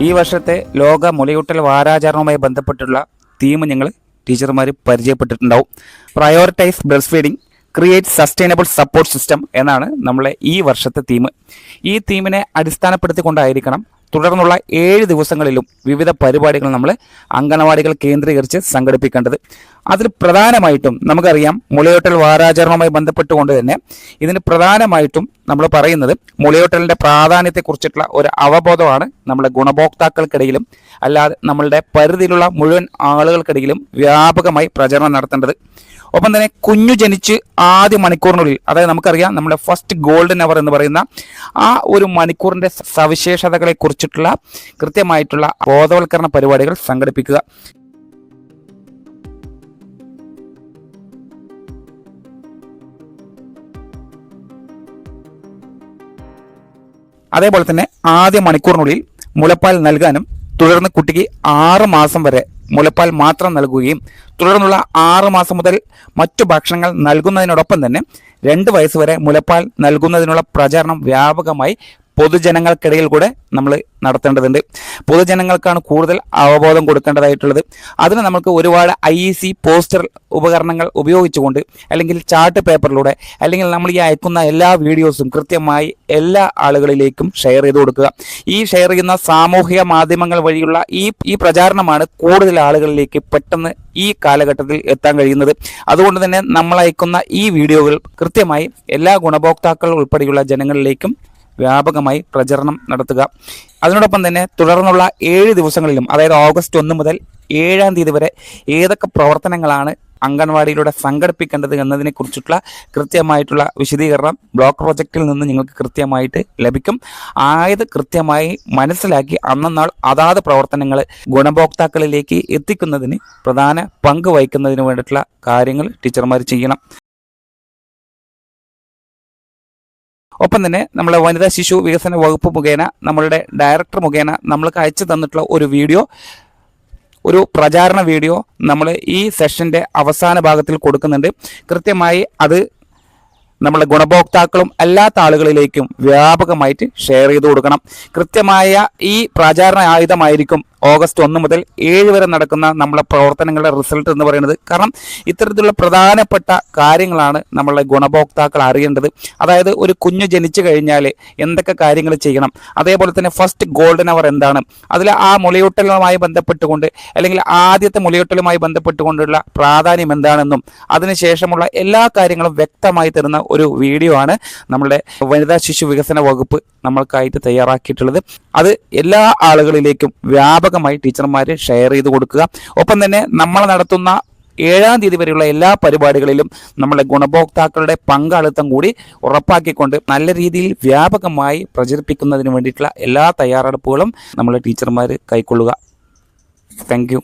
ഈ വർഷത്തെ ലോക മുലയൂട്ടൽ വാരാചരണവുമായി ബന്ധപ്പെട്ടുള്ള തീം ഞങ്ങൾ ടീച്ചർമാർ പരിചയപ്പെട്ടിട്ടുണ്ടാവും. Prioritise breast feeding, create sustainable support system എന്നാണ് നമ്മളെ ഈ വർഷത്തെ തീം. ഈ തീമിനെ അടിസ്ഥാനപ്പെടുത്തിക്കൊണ്ടായിരിക്കണം തുടർന്നുള്ള 7 ദിവസങ്ങളിലും വിവിധ പരിപാടികൾ നമ്മൾ അംഗനവാടികൾ കേന്ദ്രീകരിച്ച് സംഘടിപ്പിക്കേണ്ടത്. അതിൽ പ്രധാനമായിട്ടും നമുക്കറിയാം, മുലയൂട്ടൽ വാരാചരണവുമായി ബന്ധപ്പെട്ടുകൊണ്ട് തന്നെ ഇതിന് പ്രധാനമായിട്ടും നമ്മൾ പറയുന്നത് മുലയൂട്ടലിൻ്റെ പ്രാധാന്യത്തെക്കുറിച്ചിട്ടുള്ള ഒരു അവബോധമാണ് നമ്മുടെ ഗുണഭോക്താക്കൾക്കിടയിലും അല്ലാതെ നമ്മളുടെ പരിധിയിലുള്ള മുഴുവൻ ആളുകൾക്കിടയിലും വ്യാപകമായി പ്രചരണം നടത്തേണ്ടത്. ഒപ്പം തന്നെ കുഞ്ഞു ജനിച്ച് ആദ്യ മണിക്കൂറിനുള്ളിൽ, അതായത് നമുക്കറിയാം നമ്മുടെ ഫസ്റ്റ് ഗോൾഡൻ അവർ എന്ന് പറയുന്ന ആ ഒരു മണിക്കൂറിൻ്റെ സവിശേഷതകളെ കുറിച്ചിട്ടുള്ള കൃത്യമായിട്ടുള്ള ബോധവൽക്കരണ പരിപാടികൾ സംഘടിപ്പിക്കുക. അതേപോലെ തന്നെ ആദ്യ മണിക്കൂറിനുള്ളിൽ മുലപ്പാൽ നൽകാനും തുടർന്ന് കുട്ടിക്ക് 6 മാസം വരെ മുലപ്പാൽ മാത്രം നൽകുകയും തുടർന്നുള്ള 6 മാസം മുതൽ മറ്റു ഭക്ഷണങ്ങൾ നൽകുന്നതിനോടൊപ്പം തന്നെ 2 വയസ്സ് വരെ മുലപ്പാൽ നൽകുന്നതിനുള്ള പ്രചാരണം വ്യാപകമായി പൊതുജനങ്ങൾക്കിടയിൽ കൂടെ നമ്മൾ നടത്തേണ്ടതുണ്ട്. പൊതുജനങ്ങൾക്കാണ് കൂടുതൽ അവബോധം കൊടുക്കേണ്ടതായിട്ടുള്ളത്. അതിന് നമുക്ക് ഒരുപാട് IEC പോസ്റ്റർ ഉപകരണങ്ങൾ ഉപയോഗിച്ചുകൊണ്ട്, അല്ലെങ്കിൽ ചാർട്ട് പേപ്പറിലൂടെ, അല്ലെങ്കിൽ നമ്മൾ ഈ അയക്കുന്ന എല്ലാ വീഡിയോസും കൃത്യമായി എല്ലാ ആളുകളിലേക്കും ഷെയർ ചെയ്ത് കൊടുക്കുക. ഈ ഷെയർ ചെയ്യുന്ന സാമൂഹിക മാധ്യമങ്ങൾ വഴിയുള്ള ഈ പ്രചാരണമാണ് കൂടുതൽ ആളുകളിലേക്ക് പെട്ടെന്ന് ഈ കാലഘട്ടത്തിൽ എത്താൻ കഴിയുന്നത്. അതുകൊണ്ട് തന്നെ നമ്മൾ അയക്കുന്ന ഈ വീഡിയോകൾ കൃത്യമായി എല്ലാ ഗുണഭോക്താക്കൾ ഉൾപ്പെടെയുള്ള ജനങ്ങളിലേക്കും വ്യാപകമായി പ്രചരണം നടത്തുക. അതിനോടൊപ്പം തന്നെ തുടർന്നുള്ള 7 ദിവസങ്ങളിലും, അതായത് ഓഗസ്റ്റ് 1 മുതൽ 7-ാം തീയതി വരെ ഏതൊക്കെ പ്രവർത്തനങ്ങളാണ് അംഗൻവാടിയിലൂടെ സംഘടിപ്പിക്കേണ്ടത് എന്നതിനെ കുറിച്ചിട്ടുള്ള കൃത്യമായിട്ടുള്ള വിശദീകരണം ബ്ലോക്ക് പ്രോജക്റ്റിൽ നിന്ന് നിങ്ങൾക്ക് കൃത്യമായിട്ട് ലഭിക്കും. ആയത് കൃത്യമായി മനസ്സിലാക്കി അന്നന്നാൾ അതാത് പ്രവർത്തനങ്ങൾ ഗുണഭോക്താക്കളിലേക്ക് എത്തിക്കുന്നതിന് പ്രധാന പങ്ക് വഹിക്കുന്നതിന് വേണ്ടിയിട്ടുള്ള കാര്യങ്ങൾ ടീച്ചർമാർ ചെയ്യണം. ഒപ്പം തന്നെ നമ്മളെ വനിതാ ശിശു വികസന വകുപ്പ് മുഖേന, നമ്മളുടെ ഡയറക്ടർ മുഖേന നമ്മൾക്ക് അയച്ചു തന്നിട്ടുള്ള ഒരു പ്രചാരണ വീഡിയോ നമ്മൾ ഈ സെഷൻ്റെ അവസാന ഭാഗത്തിൽ കൊടുക്കുന്നുണ്ട്. കൃത്യമായി അത് നമ്മളെ ഗുണഭോക്താക്കളും അല്ലാത്ത ആളുകളിലേക്കും വ്യാപകമായിട്ട് ഷെയർ ചെയ്ത് കൊടുക്കണം. കൃത്യമായ ഈ പ്രചാരണ ആയുധമായിരിക്കും ഓഗസ്റ്റ് 1 മുതൽ 7 വരെ നടക്കുന്ന നമ്മളെ പ്രവർത്തനങ്ങളുടെ റിസൾട്ട് എന്ന് പറയുന്നത്. കാരണം ഇത്തരത്തിലുള്ള പ്രധാനപ്പെട്ട കാര്യങ്ങളാണ് നമ്മളെ ഗുണഭോക്താക്കൾ അറിയേണ്ടത്. അതായത് ഒരു കുഞ്ഞു ജനിച്ചു കഴിഞ്ഞാൽ എന്തൊക്കെ കാര്യങ്ങൾ ചെയ്യണം, അതേപോലെ തന്നെ ഫസ്റ്റ് ഗോൾഡൻ അവർ എന്താണ്, അതിൽ ആ മുലയൂട്ടലുമായി ബന്ധപ്പെട്ടുകൊണ്ട്, അല്ലെങ്കിൽ ആദ്യത്തെ മുലയൂട്ടലുമായി ബന്ധപ്പെട്ടുകൊണ്ടുള്ള പ്രാധാന്യം എന്താണെന്നും അതിനുശേഷമുള്ള എല്ലാ കാര്യങ്ങളും വ്യക്തമായി തരുന്ന ഒരു വീഡിയോ ആണ് നമ്മളുടെ വനിതാ ശിശു വികസന വകുപ്പ് നമ്മൾക്കായിട്ട് തയ്യാറാക്കിയിട്ടുള്ളത്. അത് എല്ലാ ആളുകളിലേക്കും വ്യാപകമായി ടീച്ചർമാർ ഷെയർ ചെയ്ത് കൊടുക്കുക. ഒപ്പം തന്നെ നമ്മൾ നടത്തുന്ന 7-ാം തീയതി വരെയുള്ള എല്ലാ പരിപാടികളിലും നമ്മളെ ഗുണഭോക്താക്കളുടെ പങ്കാളിത്തം കൂടി ഉറപ്പാക്കിക്കൊണ്ട് നല്ല രീതിയിൽ വ്യാപകമായി പ്രചരിപ്പിക്കുന്നതിന് വേണ്ടിയിട്ടുള്ള എല്ലാ തയ്യാറെടുപ്പുകളും നമ്മളെ ടീച്ചർമാർ കൈക്കൊള്ളുക. Thank you.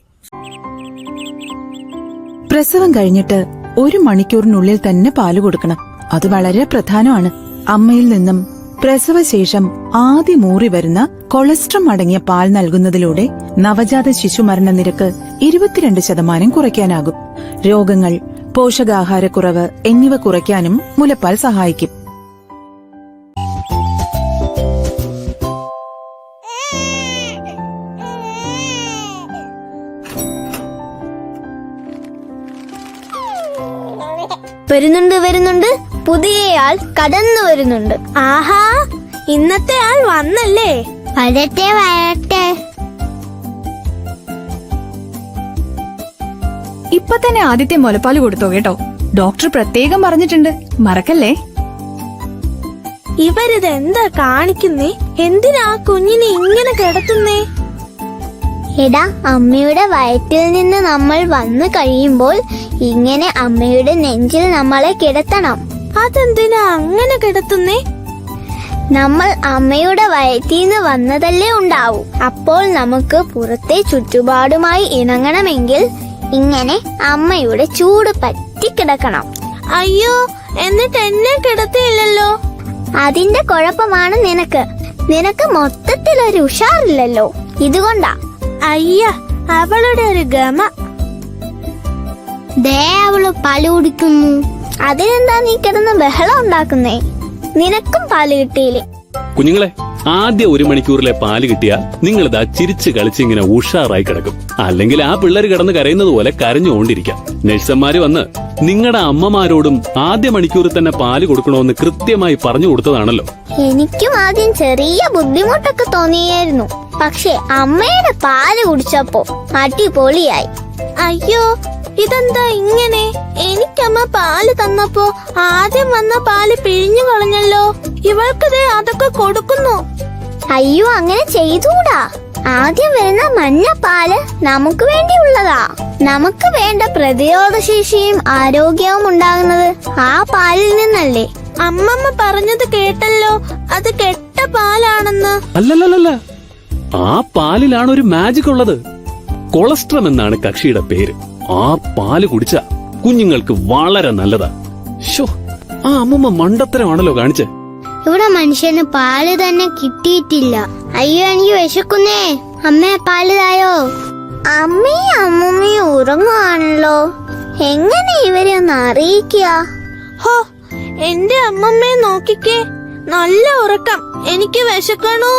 പ്രസവം കഴിഞ്ഞിട്ട് 1 മണിക്കൂറിനുള്ളിൽ തന്നെ പാല് കൊടുക്കണം. അത് വളരെ പ്രധാനമാണ്. അമ്മയിൽ നിന്നും പ്രസവശേഷം ആദ്യ മൂറി വരുന്ന കൊളസ്ട്രം അടങ്ങിയ പാൽ നൽകുന്നതിലൂടെ നവജാത ശിശുമരണ നിരക്ക് 22% കുറയ്ക്കാനാകും. രോഗങ്ങൾ, പോഷകാഹാരക്കുറവ് എന്നിവ കുറയ്ക്കാനും മുലപ്പാൽ സഹായിക്കും. വരുന്നുണ്ട്, പുതിയയാൾ കടന്നു വരുന്നുണ്ട്. ആഹാ, ഇന്നത്തെ ആൾ വന്നല്ലേ? വരട്ടെ. ഇപ്പൊ തന്നെ ആദ്യത്തെ മുലപ്പാല് കൊടുത്തോ കേട്ടോ. ഡോക്ടർ പ്രത്യേകം പറഞ്ഞിട്ടുണ്ട്, മറക്കല്ലേ. ഇവരിതെന്താ കാണിക്കുന്നേ? എന്തിനാ കുഞ്ഞിനെ ഇങ്ങനെ കിടത്തുന്നേ? എടാ, അമ്മയുടെ വയറ്റിൽ നിന്ന് നമ്മൾ വന്നു കഴിയുമ്പോൾ ഇങ്ങനെ അമ്മയുടെ നെഞ്ചിൽ നമ്മളെ കിടത്തണം. അതെന്തിനാ അങ്ങനെ കിടത്തുന്നേ? നമ്മൾ അമ്മയുടെ വയറ്റിൽ നിന്ന് വന്നതല്ലേ ഉണ്ടാവൂ. അപ്പോൾ നമുക്ക് പുറത്തെ ചുറ്റുപാടുമായി ഇണങ്ങണമെങ്കിൽ ഇങ്ങനെ അമ്മയുടെ ചൂട് പറ്റി കിടക്കണം. അയ്യോ, എന്നിട്ട് എന്നെ കിടത്തിയില്ലല്ലോ. അതിന്റെ കുഴപ്പമാണ് നിനക്ക് മൊത്തത്തിലൊരു ഉഷാറില്ലല്ലോ. ഇതുകൊണ്ടാ. അയ്യ, അവളുടെ ഒരു ഗമ. ദേ, അവള് പാല് കുടിക്കുന്നു. അതിനെന്താ നീ കിടന്ന് ബഹളം ഉണ്ടാക്കുന്നേ? നിനക്കും പാല് കിട്ടിയില്ലേ? കുഞ്ഞുങ്ങളെ, ആദ്യ 1 മണിക്കൂറിലെ പാല് കിട്ടിയാൽ നിങ്ങളിതാ ചിരിച്ച് കളിച്ചിങ്ങനെ ഉഷാറായി കിടക്കും. അല്ലെങ്കിൽ ആ പിള്ളേർ കിടന്ന് കരയുന്നത് പോലെ കരഞ്ഞുകൊണ്ടിരിക്കാം. നഴ്സന്മാര് വന്ന് നിങ്ങളുടെ അമ്മമാരോടും ആദ്യ മണിക്കൂറിൽ തന്നെ പാല് കൊടുക്കണമെന്ന് കൃത്യമായി പറഞ്ഞു കൊടുത്തതാണല്ലോ. എനിക്കും ആദ്യം ചെറിയ ബുദ്ധിമുട്ടൊക്കെ തോന്നിയായിരുന്നു. പക്ഷെ അമ്മയുടെ പാല് കുടിച്ചപ്പോ അടിപൊളിയായി. അയ്യോ, ഇതെന്താ ഇങ്ങനെ? എനിക്കമ്മ പാല് തന്നപ്പോ ആദ്യം വന്ന പാല് പിഴിഞ്ഞു കളഞ്ഞല്ലോ. ഇവൾക്കതേ അതൊക്കെ കൊടുക്കുന്നു. അയ്യോ, അങ്ങനെ ചെയ്തൂടാ. ആദ്യം വരുന്ന മഞ്ഞ പാല് നമുക്ക് വേണ്ടിയുള്ളതാ. നമുക്ക് വേണ്ട പ്രതിരോധശേഷിയും ആരോഗ്യവും ഉണ്ടാകുന്നത് ആ പാലിൽ നിന്നല്ലേ? അമ്മമ്മ പറഞ്ഞത് കേട്ടല്ലോ, അത് കെട്ട പാലാണെന്ന്. അല്ലല്ലല്ല, ആ പാലിലാണ് ഒരു മാജിക് ഉള്ളത്. കൊളസ്ട്രം എന്നാണ് കക്ഷിയുടെ പേര്. ആ പാല് കുടിച്ച കുഞ്ഞുങ്ങൾക്ക് വളരെ നല്ലതാ. ശോ, ആ അമ്മമ്മ മണ്ടത്തരമാണല്ലോ കാണിച്ചേ. ഇവിടെ മനുഷ്യന് പാല് തന്നെ കിട്ടിയിട്ടില്ല. അയ്യോ, എനിക്ക് വിശക്കുന്നേ. അമ്മേ, പാല് തായോ. അമ്മയും അമ്മൂമ്മയും ഉറങ്ങുവാണല്ലോ. എങ്ങനെ ഇവരെ ഒന്ന് അറിയിക്കുക? ഹോ, എന്റെ അമ്മമ്മയെ നോക്കിക്കേ, നല്ല ഉറക്കം. എനിക്ക് വിശക്കണു.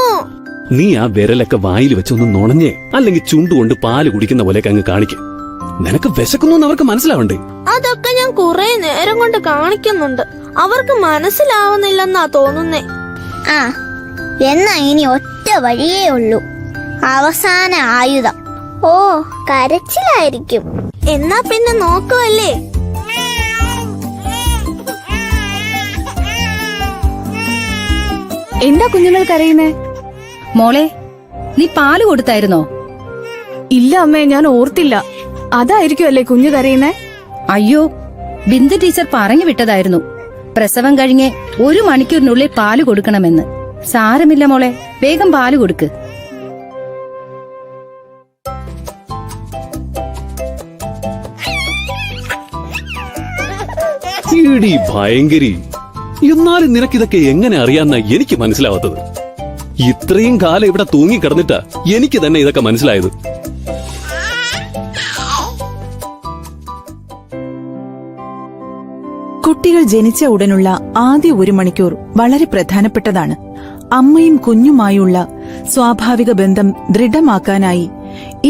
നീ ആ വിരലൊക്കെ വായിൽ വെച്ചൊന്ന് നുണഞ്ഞേ, അല്ലെങ്കിൽ ചുണ്ടുകൊണ്ട് പാല് കുടിക്കുന്ന പോലെയൊക്കെ അങ്ങ് കാണിക്കും. നിനക്ക് വിശക്കുന്നു അവർക്ക് മനസ്സിലാവണ്ടേ? അതൊക്കെ ഞാൻ കുറെ നേരം കൊണ്ട് കാണിക്കുന്നുണ്ട്. അവർക്ക് മനസ്സിലാവുന്നില്ലെന്നാ തോന്നുന്നേ. ആ, എന്നാ ഇനി ഒറ്റ വഴിയേ ഉള്ളൂ. അവസാന ആയുധം. ഓ, കരച്ചിലായിരിക്കും. എന്നാ പിന്നെ നോക്കുവല്ലേ. എന്താ കുഞ്ഞുങ്ങൾ കരയുന്നേ? മോളെ, നീ പാല് കൊടുത്തായിരുന്നോ? ഇല്ല അമ്മേ, ഞാൻ ഓർത്തില്ല. അതായിരിക്കുമല്ലേ കുഞ്ഞു കരയുന്നേ? അയ്യോ, ബിന്ദു ടീച്ചർ പറഞ്ഞു വിട്ടതായിരുന്നു പ്രസവം കഴിഞ്ഞ് 1 മണിക്കൂറിനുള്ളിൽ പാല് കൊടുക്കണമെന്ന്. സാരമില്ല മോളെ, വേഗം പാല് കൊടുക്ക്. ഈടി ഭയങ്കരി. എന്നാലും നിനക്കിതൊക്കെ എങ്ങനെ അറിയാന്ന എനിക്ക് മനസ്സിലാവാത്തത്. ഇത്രയും കാലം ഇവിടെ തൂങ്ങിക്കിടന്നിട്ടാ എനിക്ക് തന്നെ ഇതൊക്കെ മനസ്സിലായത്. കുട്ടികൾ ജനിച്ച ഉടനുള്ള ആദ്യ 1 മണിക്കൂർ വളരെ പ്രധാനപ്പെട്ടതാണ്. അമ്മയും കുഞ്ഞുമായുള്ള സ്വാഭാവിക ബന്ധം ദൃഢമാക്കാനായി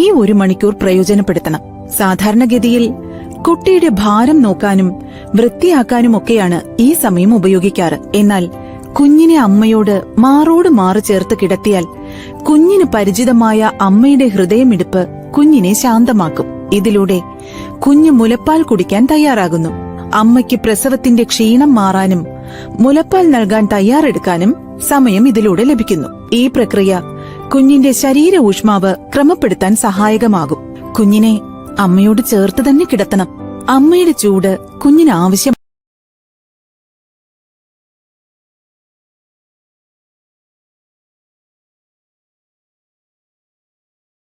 ഈ 1 മണിക്കൂർ പ്രയോജനപ്പെടുത്തണം. സാധാരണഗതിയിൽ കുട്ടിയുടെ ഭാരം നോക്കാനും വൃത്തിയാക്കാനുമൊക്കെയാണ് ഈ സമയം ഉപയോഗിക്കാറ്. എന്നാൽ കുഞ്ഞിനെ അമ്മയോട് മാറോട് മാറ് ചേർത്ത് കിടത്തിയാൽ കുഞ്ഞിന് പരിചിതമായ അമ്മയുടെ ഹൃദയമിടിപ്പ് കുഞ്ഞിനെ ശാന്തമാക്കും. ഇതിലൂടെ കുഞ്ഞ് മുലപ്പാൽ കുടിക്കാൻ തയ്യാറാകുന്നു. അമ്മയ്ക്ക് പ്രസവത്തിന്റെ ക്ഷീണം മാറാനും മുലപ്പാൽ നൽകാൻ തയ്യാറെടുക്കാനും സമയം ഇതിലൂടെ ലഭിക്കുന്നു. ഈ പ്രക്രിയ കുഞ്ഞിന്റെ ശരീര ഊഷ്മാവ് ക്രമപ്പെടുത്താൻ സഹായകമാകും. കുഞ്ഞിനെ അമ്മയോട് ചേർത്ത് തന്നെ കിടത്തണം. അമ്മയുടെ ചൂട് കുഞ്ഞിന് ആവശ്യം.